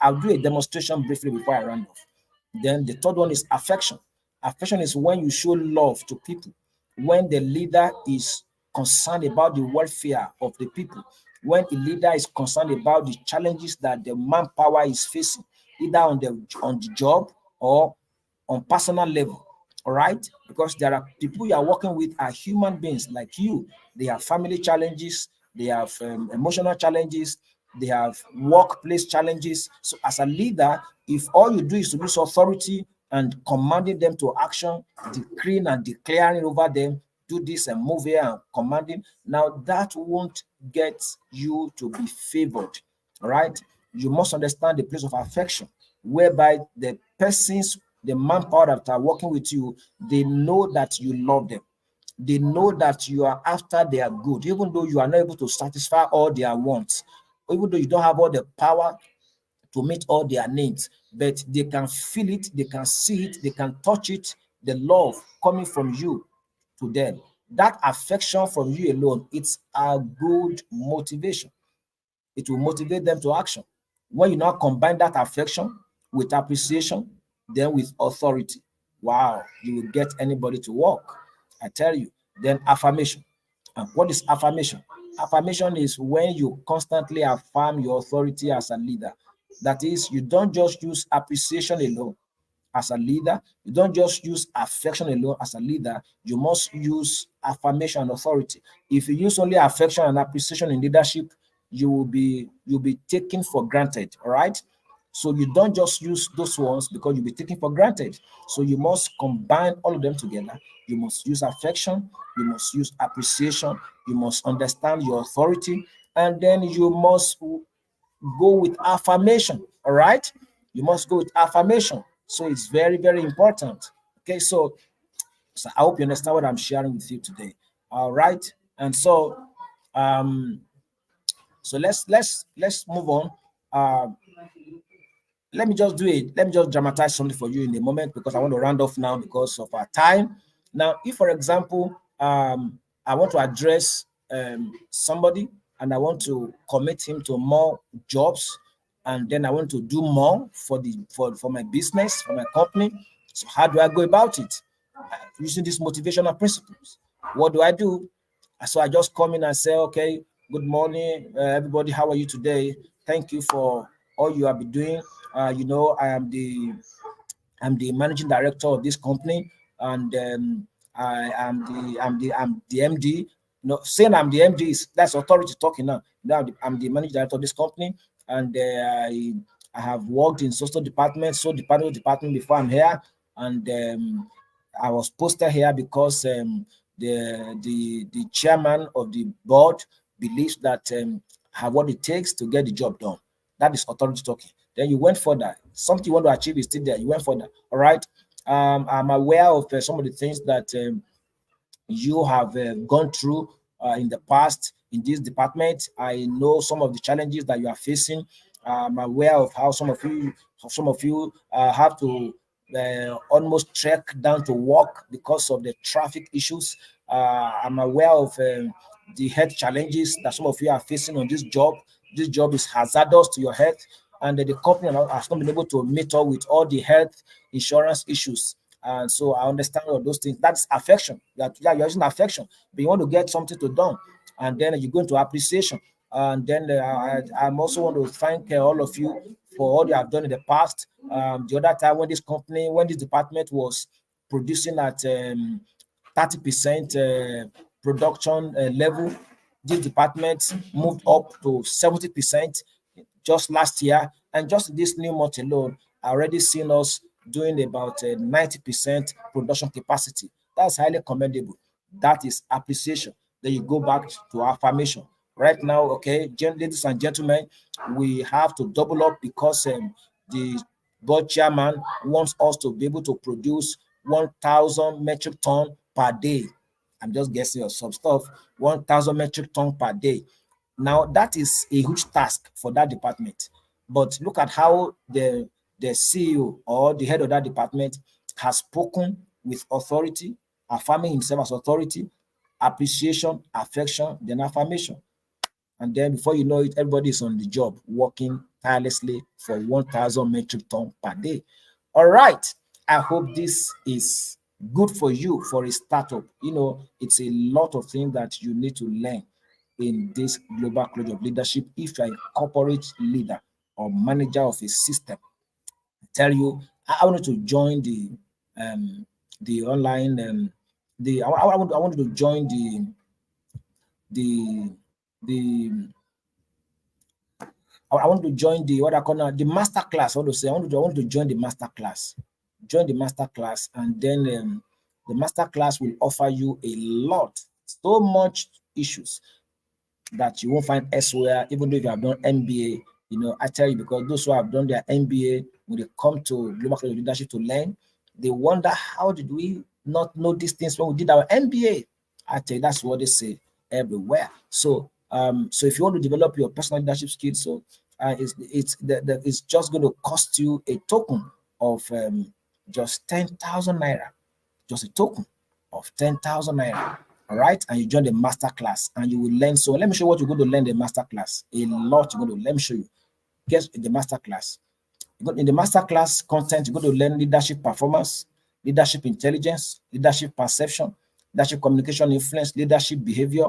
I'll do a demonstration briefly before I round off. Then the third one is affection. Affection is when you show love to people, when the leader is concerned about the welfare of the people, when a leader is concerned about the challenges that the manpower is facing, either on the job or on personal level. All right, because there are people you are working with are human beings like you. They have family challenges, they have emotional challenges, they have workplace challenges. So as a leader, if all you do is to use authority and commanding them to action, decreeing and declaring over them, do this and move here and commanding, now that won't get you to be favored. All right, you must understand the place of affection, whereby the persons, the manpower that are working with you, they know that you love them. They know that you are after their good, even though you are not able to satisfy all their wants, even though you don't have all the power to meet all their needs, but they can feel it, they can see it, they can touch it, the love coming from you to them. That affection from you alone, it's a good motivation. It will motivate them to action. When you now combine that affection with appreciation, then with authority, wow, you will get anybody to work. I tell you. Then affirmation. And what is affirmation? Affirmation is when you constantly affirm your authority as a leader. That is, you don't just use appreciation alone as a leader. You don't just use affection alone as a leader. You must use affirmation and authority. If you use only affection and appreciation in leadership, you'll be taken for granted. All right. So you don't just use those ones because you'll be taken for granted. So you must combine all of them together. You must use affection, you must use appreciation, you must understand your authority, and then you must go with affirmation. All right, you must go with affirmation. So it's very, very important. Okay, so I hope you understand what I'm sharing with you today. All right, and um so let's move on. um let me just dramatize something for you in a moment, because I want to round off now because of our time. Now, if for example, I want to address somebody, and I want to commit him to more jobs, and then I want to do more for my business, for my company. So how do I go about it? using these motivational principles. What do I do? So I just come in and say, okay, good morning, everybody. How are you today? Thank you for all you have been doing. I'm the managing director of this company, and I'm the MD. No, saying I'm the MD is that's authority talking now. Now I'm the managing director of this company, and I have worked in social department, department before I'm here, and I was posted here because the chairman of the board believes that I have what it takes to get the job done. That is authority talking. Then you went further. Something you want to achieve is still there. You went further. All right. I'm aware of some of the things that you have gone through in the past in this department. I know some of the challenges that you are facing. I'm aware of how some of you have to almost trek down to work because of the traffic issues. I'm aware of the health challenges that some of you are facing on this job. This job is hazardous to your health, and the company has not been able to meet up with all the health insurance issues. And so I understand all those things. That's affection. You're using affection, but you want to get something to done, and then you go into appreciation. And then I'm also want to thank all of you for all you have done in the past. The other time when this department was producing at 30% production level, this department moved up to 70% just last year, and just this new month alone, I already seen us doing about 90% production capacity. That's highly commendable. That is appreciation. Then you go back to affirmation. Right now, okay, ladies and gentlemen, we have to double up because the board chairman wants us to be able to produce 1,000 metric ton per day. I'm just guessing of some stuff. 1,000 metric ton per day. Now that is a huge task for that department. But look at how the CEO or the head of that department has spoken with authority, affirming himself as authority, appreciation, affection, then affirmation. And then before you know it, everybody is on the job, working tirelessly for 1,000 metric ton per day. All right. I hope this is good for you for a startup. You know, it's a lot of things that you need to learn in this global college of leadership if you're a corporate leader or manager of a system. I tell you, I wanted to join the online I wanted to join the the I want to join the what I call now the master class. I want to say I want to join the master class. Join the master class, and then the master class will offer you a lot, so much issues that you won't find elsewhere, even though if you have done MBA. You know, I tell you, because those who have done their MBA, when they come to Global College of Leadership to learn, they wonder how did we not know these things when we did our MBA. I tell you, that's what they say everywhere. So if you want to develop your personal leadership skills, so it's just going to cost you a token of just 10,000 naira, just a token of 10,000 naira. All right, and you join the master class and you will learn. So let me show you what you're going to learn in the master class. A lot you're going to let me show you. Guess in the master class. In the master class content, you're going to learn leadership performance, leadership intelligence, leadership perception, leadership communication influence, leadership behavior,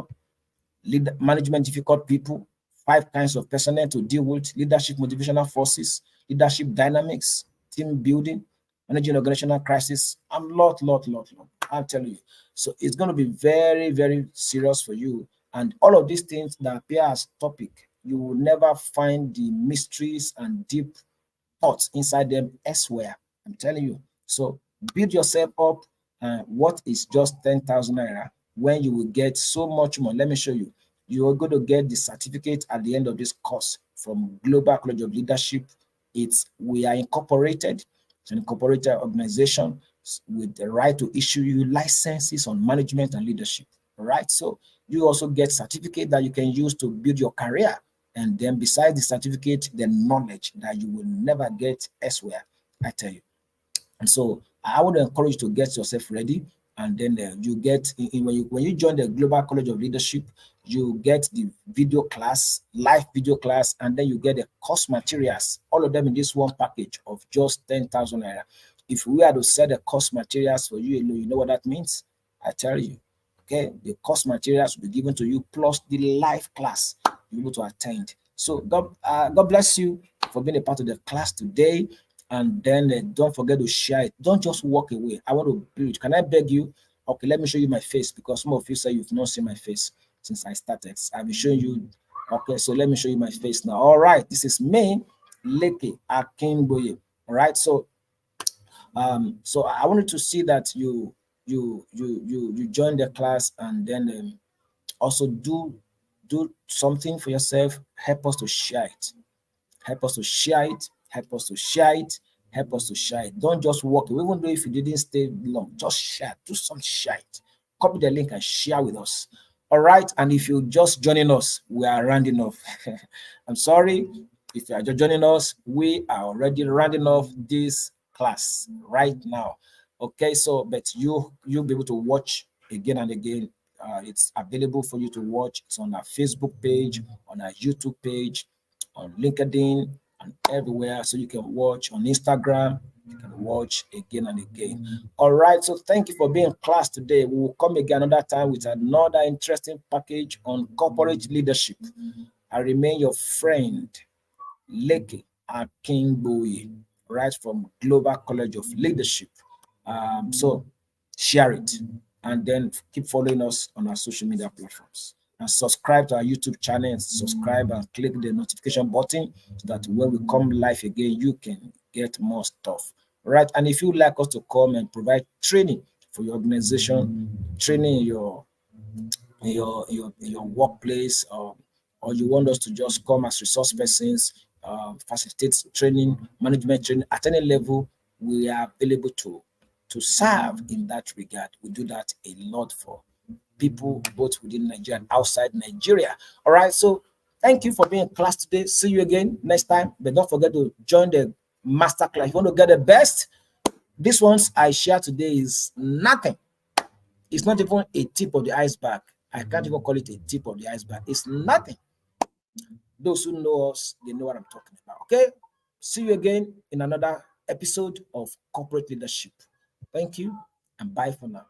management difficult people, 5 kinds of personnel to deal with, leadership motivational forces, leadership dynamics, team building, managing organizational crisis, and lot. I'm telling you. So it's going to be very, very serious for you. And all of these things that appear as topic, you will never find the mysteries and deep thoughts inside them elsewhere. I'm telling you. So build yourself up. What is just 10,000 naira when you will get so much more? Let me show you. You are going to get the certificate at the end of this course from Global College of Leadership. We are incorporated. It's an incorporated organization with the right to issue you licenses on management and leadership. All right. So you also get certificate that you can use to build your career. And then besides the certificate, the knowledge that you will never get elsewhere, I tell you. And so I would encourage you to get yourself ready. And then you get, when you join the Global College of Leadership, you get the video class, live video class, and then you get the course materials, all of them in this one package of just 10,000 naira. If we are to sell the course materials for you alone, you know what that means? I tell you. Okay, the course materials will be given to you plus the live class you're able to attend. So God bless you for being a part of the class today. And then don't forget to share it. Don't just walk away. I want to build. Can I beg you? Okay, let me show you my face because some of you say you've not seen my face since I started. I've been showing you. Okay, so let me show you my face now. All right, this is me, LEKE Akingboye. All right, so I wanted to see that you join the class, and then also do something for yourself. Help us to share it. Help us to share it. Help us to share it. Help us to share it. Don't just walk away. Even though if you didn't stay long, just share. Do some share it. Copy the link and share with us. All right. And if you're just joining us, we are rounding off. I'm sorry. If you are just joining us, we are already rounding off this class right now. Okay. So, but you'll be able to watch again and again. It's available for you to watch. It's on our Facebook page, on our YouTube page, on LinkedIn, and everywhere. So you can watch on Instagram. You can watch again and again. All right. So thank you for being in class today. We will come again another time with another interesting package on corporate leadership. I remain your friend, LEKE Akingboye, right from Global College of Leadership. So share it and then keep following us on our social media platforms. And subscribe to our YouTube channel and subscribe and click the notification button so that when we come live again, you can get more stuff. Right. And if you'd like us to come and provide training for your organization, training your workplace, or you want us to just come as resource persons, facilitate training, management training at any level, we are available to serve in that regard. We do that a lot for people both within Nigeria and outside Nigeria. All right, so thank you for being in class today. See you again next time, but don't forget to join the master class. If you want to get the best, these ones I share today is nothing. It's not even a tip of the iceberg. I can't even call it a tip of the iceberg. It's nothing. Those who know us, they know what I'm talking about. Okay? See you again in another episode of Corporate Leadership. Thank you and bye for now.